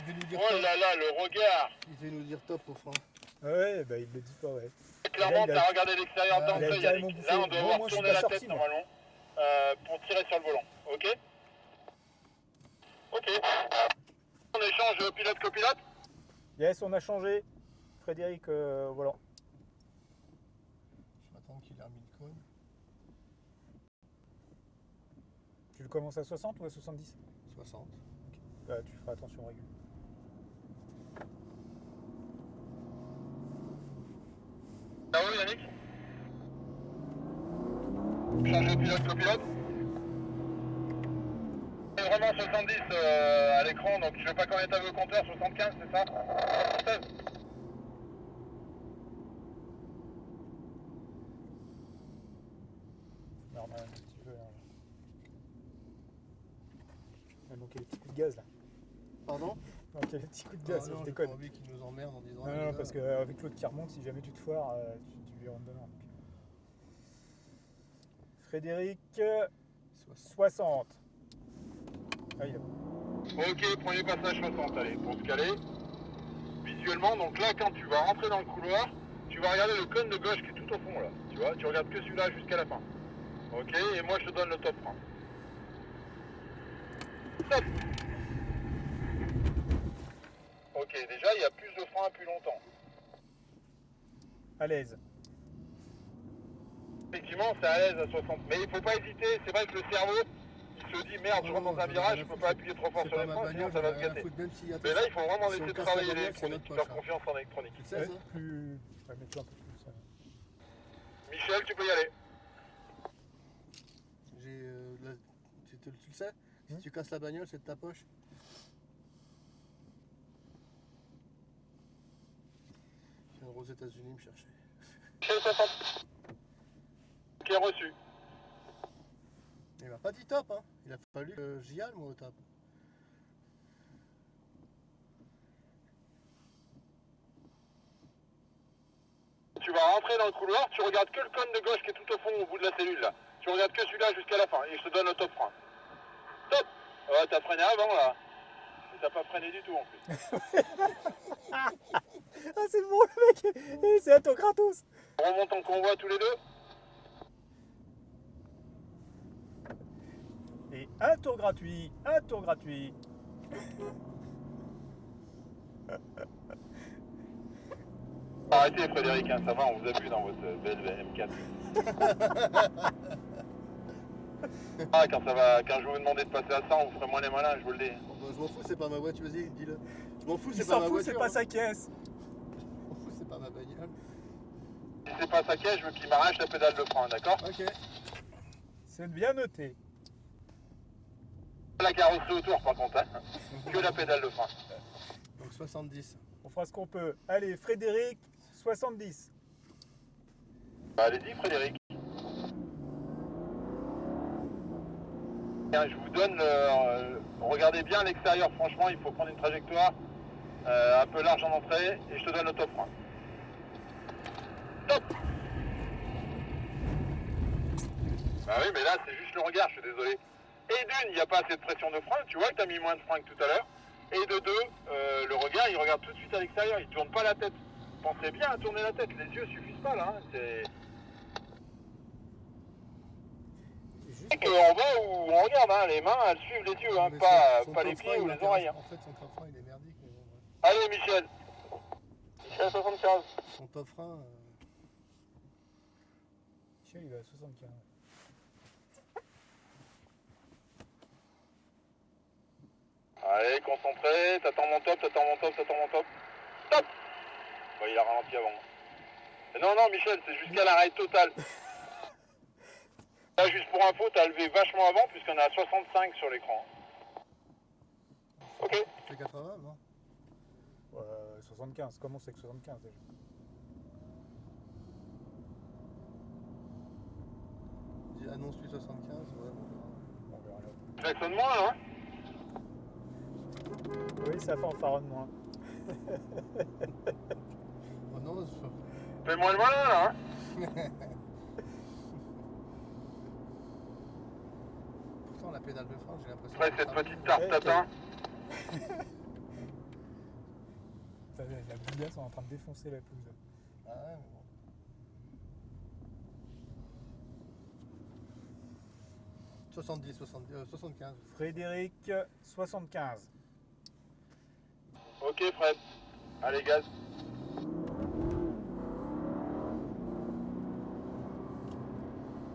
devait nous dire Oh top. là là, le regard. Il devait nous dire top au frein. Ouais, bah il le dit pas, ouais. Clairement, Là, t'as regardé l'extérieur il a d'entrée, carrément Yannick. bouffé. Là, on doit Bon, voir moi, je suis tourner pas la sorti, tête moi. normalement pour tirer sur le volant. Ok. Ok. On échange pilote-copilote. Yes, on a changé. Frédéric, volant. Je m'attends qu'il ait remis le cône. Tu le commences à 60 ou à 70? 60. Bah, tu feras attention, régule. Ça va, Yannick? Changer pilote-copilote. C'est vraiment 70 à l'écran, donc je sais pas combien t'avais au compteur, 75 c'est ça? 76. Normal, un petit peu. Là. Il va manquer les petits coups de gaz là. Pardon? Il va manquer les petits coups de gaz, non, je j'ai déconne. pas envie qu'il nous emmerde en disant. Non, non, parce qu'avec l'autre qui remonte, si jamais tu te foires, tu lui rentres dedans. Donc. Frédéric, 60. Ah, il a... Ok, premier passage 60, allez, pour se caler. Visuellement, donc là, quand tu vas rentrer dans le couloir, tu vas regarder le cône de gauche qui est tout au fond là. Tu vois, tu regardes que celui-là jusqu'à la fin. Ok, et moi je te donne le top frein. Stop. Ok, déjà il y a plus de frein plus longtemps. À l'aise. Effectivement, c'est à l'aise à 60. Mais il faut pas hésiter, c'est vrai que le cerveau, il se dit merde, je rentre dans un virage, je peux pas appuyer trop fort sur les freins, sinon ça va se gâter. Mais là, il faut vraiment laisser travailler l'électronique, faire confiance en l'électronique. Tu sais ça? Plus... Ouais, mets-toi un peu plus. Ça. Michel, tu peux y aller. J'ai. Tu le sais? Si tu casses la bagnole, c'est de ta poche. Je viens aux États-Unis me chercher. Michel 60. Qui est reçu. Il m'a pas dit top, hein. Il a fallu que j'y aille, moi, au top. Tu vas rentrer dans le couloir, tu regardes que le cône de gauche qui est tout au fond au bout de la cellule là. Tu regardes que celui-là jusqu'à la fin et je te donne le top frein. Top. Ouais, t'as freiné avant là. Et t'as pas freiné du tout en plus. Ah, c'est bon le mec. Eh, c'est à ton gratos. On remonte en convoi tous les deux. Et un tour gratuit, un tour gratuit. Arrêtez Frédéric, hein, ça va, on vous a vu dans votre belle M4. Ah, quand je vais vous demander de passer à 100, vous ferez moins les malins, je vous le dis. Bon, bah, je m'en fous, c'est pas ma voiture, vas-y, dis-le. Je m'en fous, Il c'est pas s'en ma fout, voiture. c'est pas hein. sa caisse. Je m'en fous, c'est pas ma bagnole. Si c'est pas sa caisse, je veux qu'il m'arrache la pédale de frein, d'accord? Ok. C'est bien noté. La carrosserie autour par contre, hein. Que la pédale de frein. Donc 70. On fera ce qu'on peut. Allez, Frédéric, 70. Bah, allez-y Frédéric. Bien, je vous donne, regardez bien l'extérieur, franchement il faut prendre une trajectoire un peu large en entrée et je te donne le top frein. Top. Bah oui mais là c'est juste le regard, je suis désolé. Et d'une, il n'y a pas assez de pression de frein, tu vois que tu as mis moins de frein que tout à l'heure. Et de deux, le regard il regarde tout de suite à l'extérieur, il tourne pas la tête. Pensez bien à tourner la tête, les yeux suffisent pas là, hein. C'est... On va où on regarde, hein. Les mains elles suivent les yeux, hein. Mais pas son les top pieds frein, ou il les m'intéresse. oreilles. Hein. En fait, son top frein, il est merdique, mais bon, bref. Allez Michel. Michel 75. Son top frein. Michel, il va à 75. Allez, concentré, t'attends mon top. Top. Bon, il a ralenti avant. Mais non, Michel, c'est jusqu'à l'arrêt total. Là, juste pour info, t'as levé vachement avant, puisqu'on est à 65 sur l'écran. Ok. C'est 80, non? 75. Comment c'est que 75 déjà? Annonce-lui 75, ouais. On verra là. Klaxonne moins, là, hein. Oui, ça fanfaronne moins. Oh non, Fais-moi le malin, là, hein. Pourtant, la pédale de frein, j'ai l'impression. Après cette petite tarte tatin. la bouillasse sont en train de défoncer la pelouse. Ah ouais, mais bon. 70, 75. Frédéric, 75. Ok Fred, allez gaz.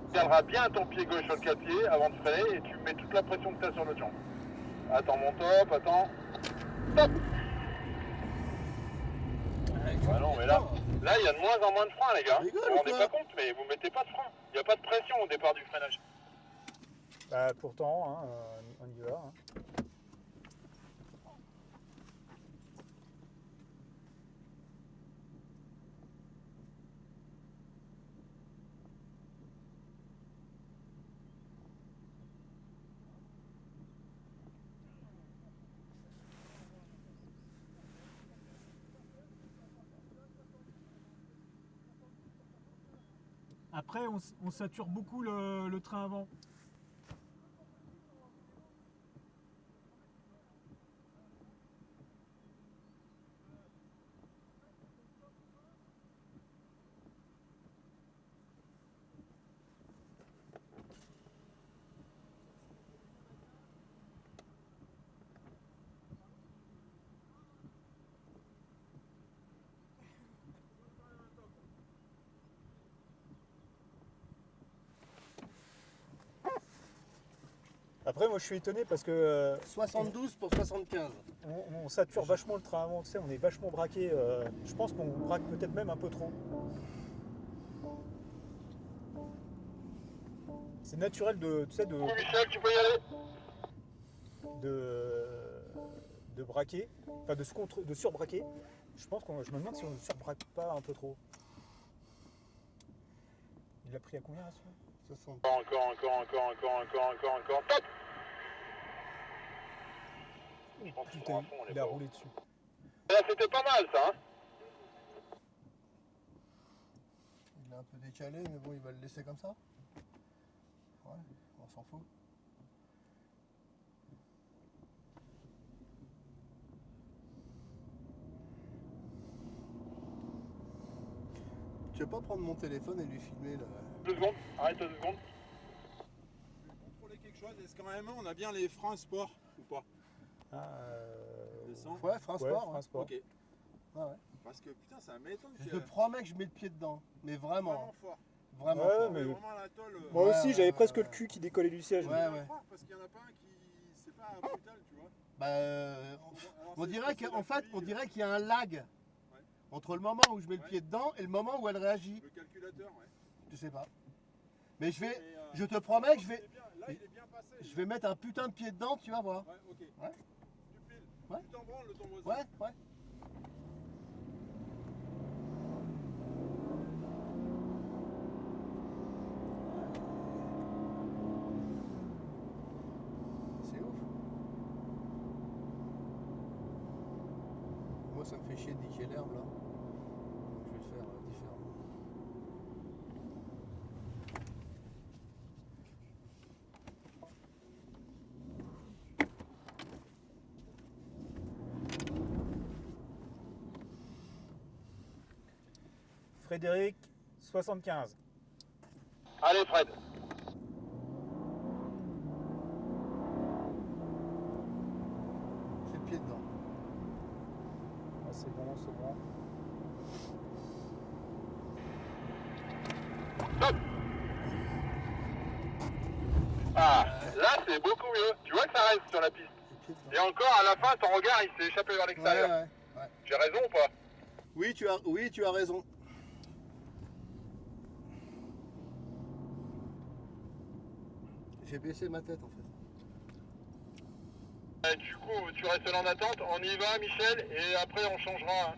Tu garderas bien ton pied gauche sur le clavier avant de freiner et tu mets toute la pression que tu as sur l'autre jambe. Attends mon top, attends. Top. Ah non mais là il y a de moins en moins de frein les gars. Tu rigoles Vous vous ou rendez quoi pas compte mais vous mettez pas de frein. Il n'y a pas de pression au départ du freinage. Bah, pourtant, hein, on y va. Hein. Après, on sature beaucoup le train avant. Après, moi je suis étonné parce que 72 pour 75. on sature vachement le train avant, tu sais, on est vachement braqué. Je pense qu'on braque peut-être même un peu trop. C'est naturel tu sais, Oui Michel, tu peux y aller. de braquer, enfin de surbraquer. Je pense je me demande si on ne surbraque pas un peu trop. Il a pris à combien là celui-là ? 60. Encore. Top. Je pense qu'ils sont Putain, à fond, les il a pauvres. roulé dessus. Là, c'était pas mal ça, hein. Il est un peu décalé, mais bon, il va le laisser comme ça. Ouais, on s'en fout. Tu veux pas prendre mon téléphone et lui filmer là? 2 secondes, arrête 2 secondes. Contrôler quelque chose, est-ce quand même on a bien les freins sport ou pas? Descends. Ouais, frein sport. frein Ouais. sport. Ok. Ouais, ouais. Parce que putain, ça m'étonne Je que te promets que je mets le pied dedans. Mais vraiment. vraiment fort. Vraiment Ouais, fort. mais- Vraiment la tôle. Moi Ouais, aussi, ouais, j'avais ouais, presque ouais. le cul qui décollait du siège. Ouais, Je peux ouais. croire parce qu'il y en a pas un qui. C'est pas brutal, tu vois. Bah, Alors, on c'est- dirait c'est qu'en la fait, pluie, on dirait qu'il y a un lag entre le moment où je mets le Ouais. pied dedans et le moment où elle réagit. Le calculateur, ouais. Je sais pas. Mais je vais, Mais, je te promets que je il vais, est bien- Là, il est bien passé. je vais mettre un putain de pied dedans, tu vas voir. Ouais, ok. Ouais. Du pile. Ouais. Tu t'en branles, ton voisin. Ouais, ouais. C'est ouf. Moi, ça me fait chier de niquer l'herbe là. Donc, je vais le faire différemment. Frédéric, 75. Allez Fred. J'ai le pied dedans. Ah, c'est bon, c'est bon. Top. Ah, là c'est beaucoup mieux. Tu vois que ça reste sur la piste. J'ai le pied Et dedans. encore, à la fin, ton regard, il s'est échappé vers Ouais, l'extérieur. ouais. J'ai raison ou pas? Oui, tu as raison. J'ai baissé ma tête en fait. Du coup, tu restes là en attente. On y va, Michel, et après on changera. Hein.